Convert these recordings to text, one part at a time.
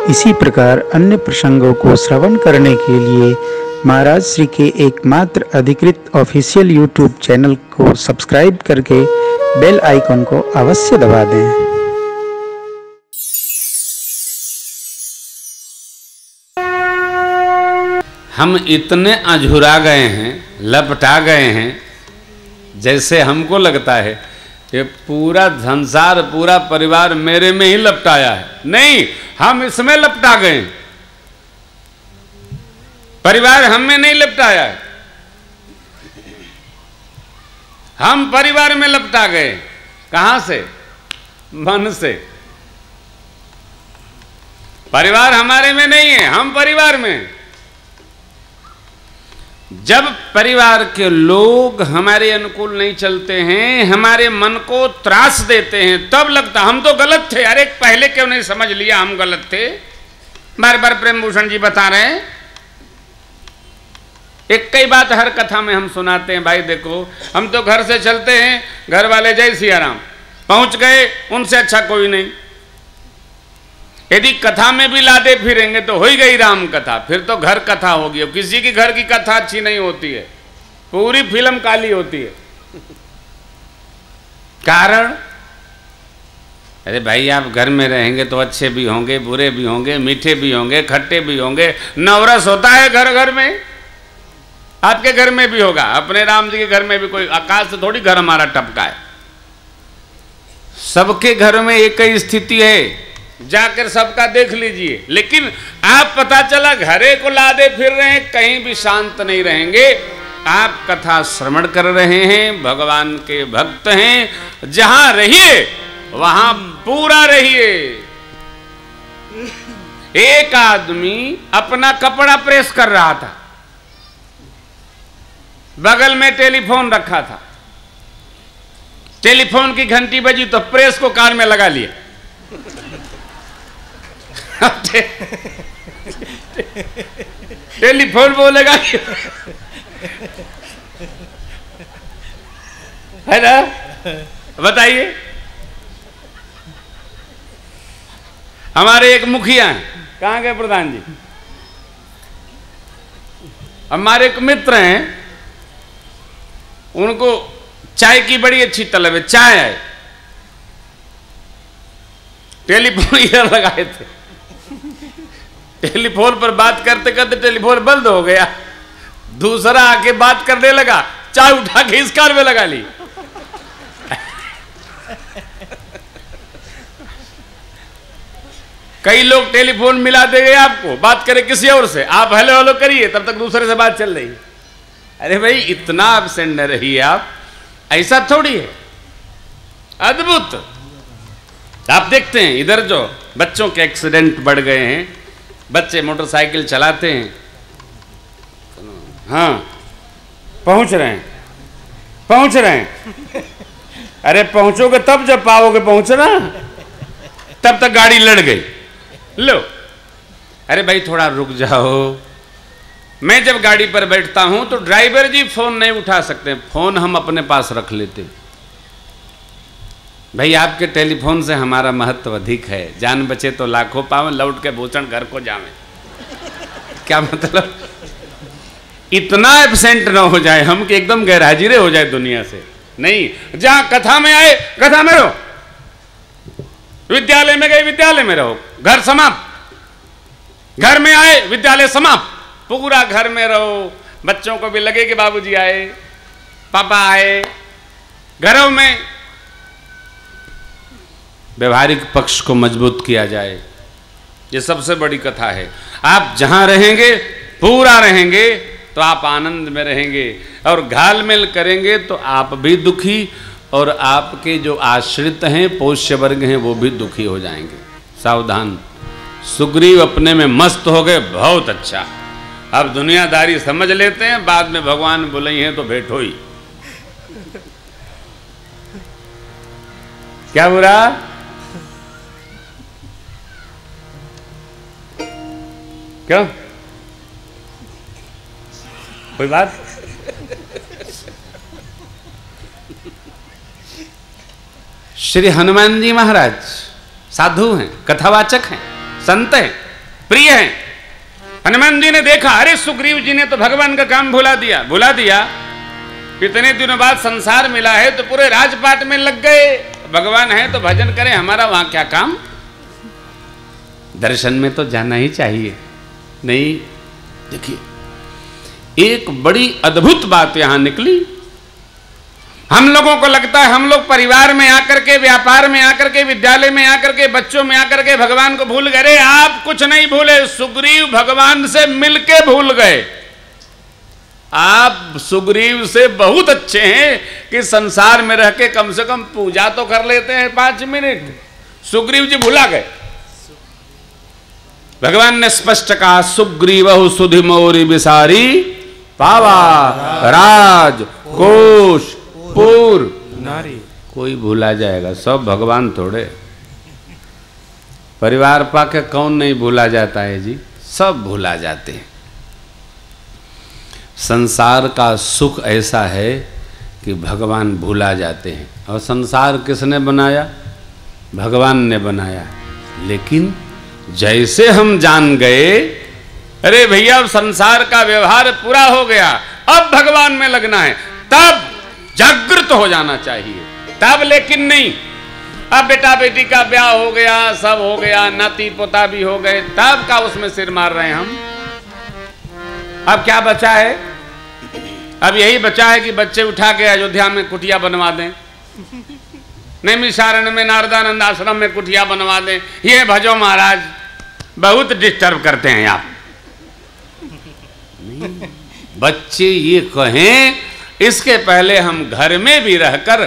इसी प्रकार अन्य प्रसंगों को श्रवण करने के लिए महाराज श्री के एकमात्र अधिकृत ऑफिशियल यूट्यूब चैनल को सब्सक्राइब करके बेल आइकन को अवश्य दबा दें। हम इतने अझुरा गए हैं, लपटा गए हैं, जैसे हमको लगता है ये पूरा संसार, पूरा परिवार मेरे में ही लपटाया है। नहीं, हम इसमें लपटा गए, परिवार हम में नहीं लपटाया है। हम परिवार में लपटा गए। कहां से? मन से। परिवार हमारे में नहीं है, हम परिवार में। जब परिवार के लोग हमारे अनुकूल नहीं चलते हैं, हमारे मन को त्रास देते हैं, तब लगता हम तो गलत थे। अरे पहले क्यों नहीं समझ लिया हम गलत थे? बार बार प्रेम भूषण जी बता रहे हैं। एक कई बात हर कथा में हम सुनाते हैं। भाई देखो, हम तो घर से चलते हैं, घर वाले जय सिया राम, पहुंच गए, उनसे अच्छा कोई नहीं। यदि कथा में भी लादे फिरेंगे तो हो ही गई राम कथा, फिर तो घर कथा होगी। किसी की घर की कथा अच्छी नहीं होती है, पूरी फिल्म काली होती है। कारण, अरे भाई आप घर में रहेंगे तो अच्छे भी होंगे, बुरे भी होंगे, मीठे भी होंगे, खट्टे भी होंगे। नवरस होता है घर घर में, आपके घर में भी होगा, अपने राम जी के घर में भी। कोई आकाश से थोड़ी घर हमारा टपका है। सबके घर में एक ही स्थिति है, जाकर सबका देख लीजिए। लेकिन आप पता चला घरे को लादे फिर रहे हैं, कहीं भी शांत नहीं रहेंगे। आप कथा श्रवण कर रहे हैं, भगवान के भक्त हैं, जहां रहिए वहां पूरा रहिए। एक आदमी अपना कपड़ा प्रेस कर रहा था, बगल में टेलीफोन रखा था। टेलीफोन की घंटी बजी तो प्रेस को कान में लगा लिया। टेलीफोन बोलेगा है ना? बताइए। हमारे एक मुखिया हैं, कहाँ गए प्रधान जी? हमारे एक मित्र हैं, उनको चाय की बड़ी अच्छी तलब है। चाय है, टेलीफोन इधर लगाए थे। टेलीफोन पर बात करते करते टेलीफोन बंद हो गया, दूसरा आके बात करने लगा, चाय उठा के इस कार में लगा ली। कई लोग टेलीफोन मिला देंगे आपको, बात करें किसी और से, आप हेलो हेलो करिए, तब तक दूसरे से बात चल रही। अरे भाई इतना एब्सेंट न रहिए आप, ऐसा थोड़ी है। अद्भुत। आप देखते हैं इधर जो बच्चों के एक्सीडेंट बढ़ गए हैं, बच्चे मोटरसाइकिल चलाते हैं, हाँ पहुंच रहे हैं। अरे पहुंचोगे तब जब पाओगे पहुंचना, तब तक गाड़ी लड़ गई। लो, अरे भाई थोड़ा रुक जाओ। मैं जब गाड़ी पर बैठता हूं तो ड्राइवर जी फोन नहीं उठा सकते, फोन हम अपने पास रख लेते। भाई आपके टेलीफोन से हमारा महत्व अधिक है। जान बचे तो लाखों पावे, लौट के भूषण घर को जावे। क्या मतलब? इतना एब्सेंट ना हो जाए हम कि एकदम गैरहाजिरे हो जाए दुनिया से। नहीं, जहां कथा में आए कथा में रहो, विद्यालय में गए विद्यालय में रहो, घर समाप्त। घर में आए विद्यालय समाप्त, पूरा घर में रहो। बच्चों को भी लगे कि बाबूजी आए, पापा आए। घरों में व्यवहारिक पक्ष को मजबूत किया जाए, ये सबसे बड़ी कथा है। आप जहां रहेंगे पूरा रहेंगे तो आप आनंद में रहेंगे, और घालमेल करेंगे तो आप भी दुखी और आपके जो आश्रित हैं, पोष्य वर्ग हैं, वो भी दुखी हो जाएंगे। सावधान। सुग्रीव अपने में मस्त हो गए, बहुत अच्छा। अब दुनियादारी समझ लेते हैं, बाद में भगवान बुलाई हैं तो भेंट हुई। क्या बुरा? क्यों? कोई बात? श्री हनुमान जी महाराज साधु हैं, कथावाचक हैं, संत हैं, प्रिय हैं। हनुमान जी ने देखा, अरे सुग्रीव जी ने तो भगवान का काम भुला दिया। इतने दिनों बाद संसार मिला है तो पूरे राजपाट में लग गए। भगवान है तो भजन करें, हमारा वहां क्या काम? दर्शन में तो जाना ही चाहिए। नहीं, देखिए एक बड़ी अद्भुत बात यहां निकली। हम लोगों को लगता है हम लोग परिवार में आकर के, व्यापार में आकर के, विद्यालय में आकर के, बच्चों में आकर के भगवान को भूल गए। आप कुछ नहीं भूले, सुग्रीव भगवान से मिलके भूल गए। आप सुग्रीव से बहुत अच्छे हैं कि संसार में रह के कम से कम पूजा तो कर लेते हैं 5 मिनट। सुग्रीव जी भुला गए। भगवान ने स्पष्ट कहा, सुग्रीव सुधि मोरी बिसारी पावा राज कोश पूर नारी। कोई भूला जाएगा, सब भगवान थोड़े। परिवार पाके कौन नहीं भूला जाता है जी? सब भूला जाते हैं। संसार का सुख ऐसा है कि भगवान भूला जाते हैं। और संसार किसने बनाया? भगवान ने बनाया। लेकिन जैसे हम जान गए, अरे भैया अब संसार का व्यवहार पूरा हो गया, अब भगवान में लगना है, तब जागृत हो जाना चाहिए। तब लेकिन नहीं, अब बेटा बेटी का ब्याह हो गया, सब हो गया, नाती पोता भी हो गए, तब का उसमें सिर मार रहे हैं हम। अब क्या बचा है? अब यही बचा है कि बच्चे उठा के अयोध्या में कुटिया बनवा दें, नैमिषारण्य में नारदानंद आश्रम में कुटिया बनवा दें। ये भजो महाराज, बहुत डिस्टर्ब करते हैं आप। बच्चे ये कहें, इसके पहले हम घर में भी रहकर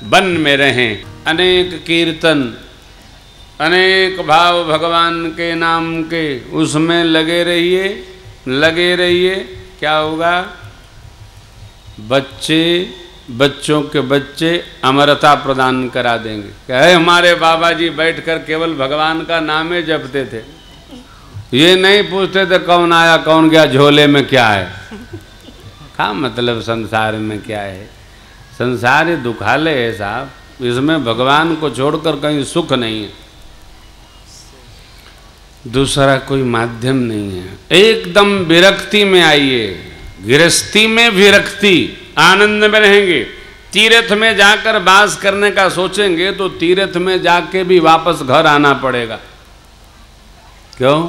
वन में रहें। अनेक कीर्तन, अनेक भाव भगवान के नाम के, उसमें लगे रहिए। क्या होगा? बच्चों के बच्चे अमरता प्रदान करा देंगे। कहे हमारे बाबा जी बैठकर केवल भगवान का नाम ही जपते थे, ये नहीं पूछते थे कौन आया कौन गया, झोले में क्या है। क्या मतलब संसार में क्या है? संसार ही दुखालय है साहब, इसमें भगवान को छोड़कर कहीं सुख नहीं है, दूसरा कोई माध्यम नहीं है। एकदम विरक्ति में आइए, गृहस्थी में विरक्ति, आनंद में रहेंगे। तीर्थ में जाकर वास करने का सोचेंगे तो तीर्थ में जाके भी वापस घर आना पड़ेगा। क्यों?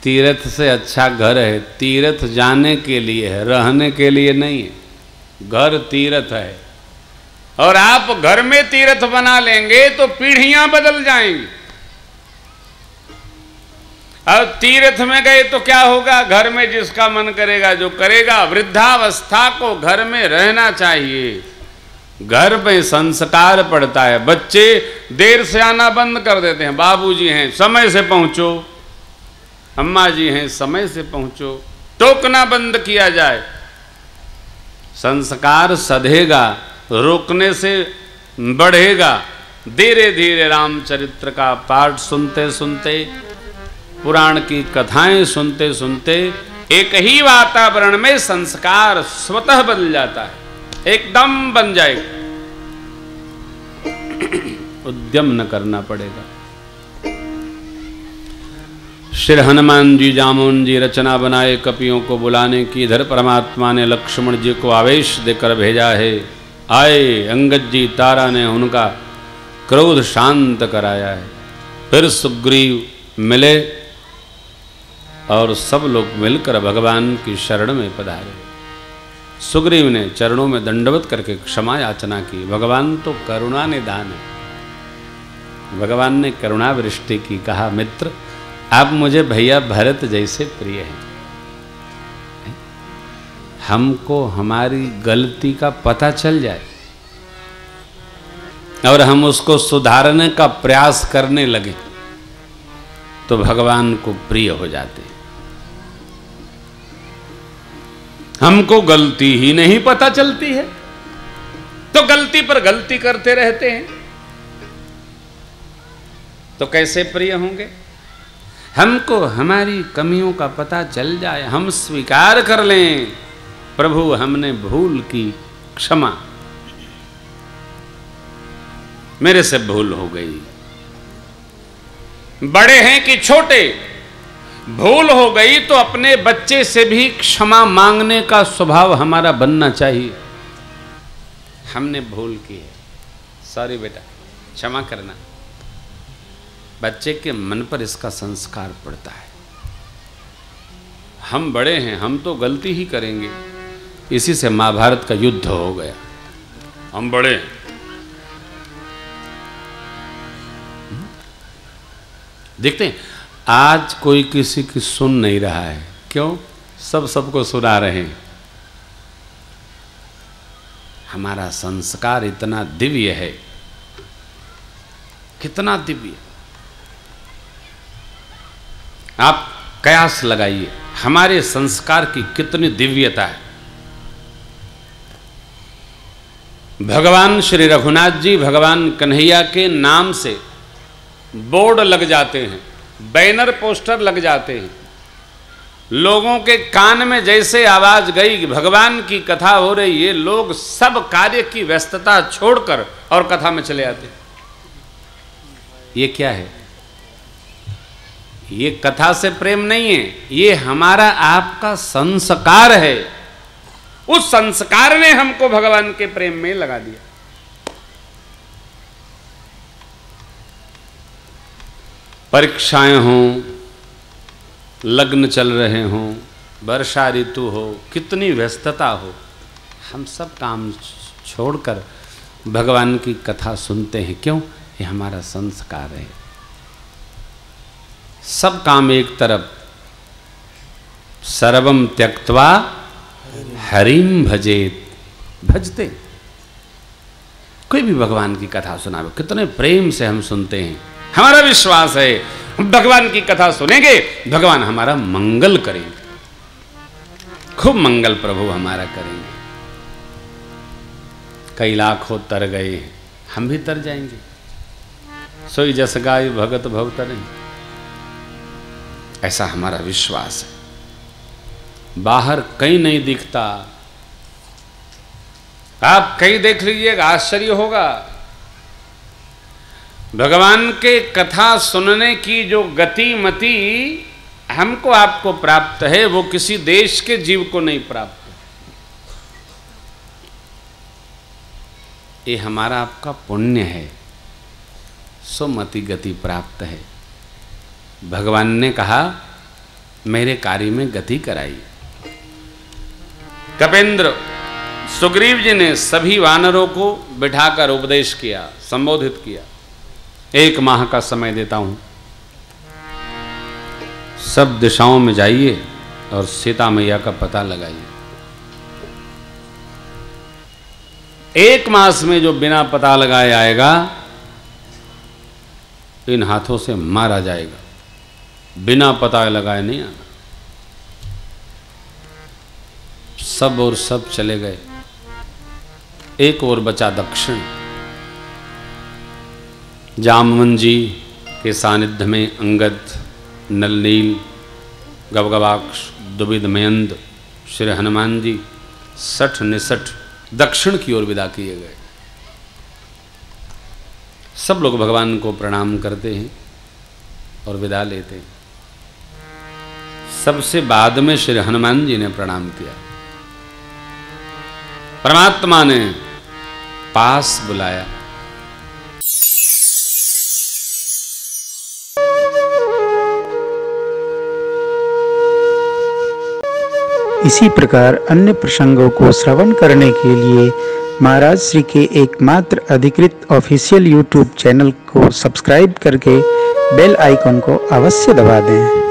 तीर्थ से अच्छा घर है। तीर्थ जाने के लिए है, रहने के लिए नहीं है। घर तीर्थ है, और आप घर में तीर्थ बना लेंगे तो पीढ़ियां बदल जाएंगी। और तीर्थ में गए तो क्या होगा? घर में जिसका मन करेगा जो करेगा। वृद्धावस्था को घर में रहना चाहिए। घर में संस्कार पड़ता है। बच्चे देर से आना बंद कर देते हैं। बाबूजी हैं समय से पहुंचो, अम्मा जी हैं समय से पहुंचो, टोकना बंद किया जाए। संस्कार सधेगा, रोकने से बढ़ेगा। धीरे धीरे रामचरित्र का पाठ सुनते सुनते, पुराण की कथाएं सुनते सुनते एक ही वातावरण में संस्कार स्वतः बदल जाता है, एकदम बन जाएगा। उद्यम न करना पड़ेगा। श्री हनुमान जी जामुन जी रचना बनाए कपियों को बुलाने की। इधर परमात्मा ने लक्ष्मण जी को आवेश देकर भेजा है। आए अंगद जी, तारा ने उनका क्रोध शांत कराया है। फिर सुग्रीव मिले और सब लोग मिलकर भगवान की शरण में पधारे। सुग्रीव ने चरणों में दंडवत करके क्षमा याचना की। भगवान तो करुणा निधान है। भगवान ने करुणा वृष्टि की। कहा, मित्र आप मुझे भैया भरत जैसे प्रिय हैं। हमको हमारी गलती का पता चल जाए और हम उसको सुधारने का प्रयास करने लगे तो भगवान को प्रिय हो जाते हैं। हमको गलती ही नहीं पता चलती है तो गलती पर गलती करते रहते हैं, तो कैसे प्रिय होंगे? हमको हमारी कमियों का पता चल जाए, हम स्वीकार कर लें, प्रभु हमने भूल की, क्षमा, मेरे से भूल हो गई। बड़े हैं कि छोटे, भूल हो गई तो अपने बच्चे से भी क्षमा मांगने का स्वभाव हमारा बनना चाहिए। हमने भूल की है, सॉरी बेटा, क्षमा करना। बच्चे के मन पर इसका संस्कार पड़ता है। हम बड़े हैं, हम तो गलती ही करेंगे। इसी से महाभारत का युद्ध हो गया। हम बड़े हैं। देखते हैं आज कोई किसी की सुन नहीं रहा है। क्यों? सब सबको सुना रहे हैं। हमारा संस्कार इतना दिव्य है, कितना दिव्य। आप कयास लगाइए हमारे संस्कार की कितनी दिव्यता है। भगवान श्री रघुनाथ जी, भगवान कन्हैया के नाम से बोर्ड लग जाते हैं, बैनर पोस्टर लग जाते हैं। लोगों के कान में जैसे आवाज गई कि भगवान की कथा हो रही है, लोग सब कार्य की व्यस्तता छोड़कर और कथा में चले आते। ये क्या है? ये कथा से प्रेम नहीं है, ये हमारा आपका संस्कार है। उस संस्कार ने हमको भगवान के प्रेम में लगा दिया। परीक्षाएं हों, लग्न चल रहे हों, वर्षा ऋतु हो, कितनी व्यस्तता हो, हम सब काम छोड़कर भगवान की कथा सुनते हैं। क्यों? ये हमारा संस्कार है। सब काम एक तरफ, सर्वम त्यक्त्वा हरिम भजेत, भजते। कोई भी भगवान की कथा सुनावे, कितने प्रेम से हम सुनते हैं। हमारा विश्वास है भगवान की कथा सुनेंगे, भगवान हमारा मंगल करेंगे, खूब मंगल प्रभु हमारा करेंगे। कई लाखों तर गए, हम भी तर जाएंगे। सोई जस गाय भगत भव तरें, ऐसा हमारा विश्वास है। बाहर कहीं नहीं दिखता, आप कहीं देख लीजिएगा, आश्चर्य होगा। भगवान के कथा सुनने की जो गति मति हमको आपको प्राप्त है, वो किसी देश के जीव को नहीं प्राप्त। ये हमारा आपका पुण्य है, सुमति गति प्राप्त है। भगवान ने कहा मेरे कार्य में गति कराई। कपेंद्र सुग्रीव जी ने सभी वानरों को बिठाकर उपदेश किया, संबोधित किया। 1 माह का समय देता हूं, सब दिशाओं में जाइए और सीता मैया का पता लगाइए। 1 मास में जो बिना पता लगाए आएगा, इन हाथों से मारा जाएगा। बिना पता लगाए नहीं आना। सब और सब चले गए, एक और बचा दक्षिण। जामवन जी के सानिध्य में अंगद, नलनील, गबगबाक्ष, दुबिद मयंद, श्री हनुमान जी 60-69 दक्षिण की ओर विदा किए गए। सब लोग भगवान को प्रणाम करते हैं और विदा लेते हैं। सबसे बाद में श्री हनुमान जी ने प्रणाम किया। परमात्मा ने पास बुलाया। इसी प्रकार अन्य प्रसंगों को श्रवण करने के लिए महाराज श्री के एकमात्र अधिकृत ऑफिशियल यूट्यूब चैनल को सब्सक्राइब करके बेल आइकन को अवश्य दबा दें।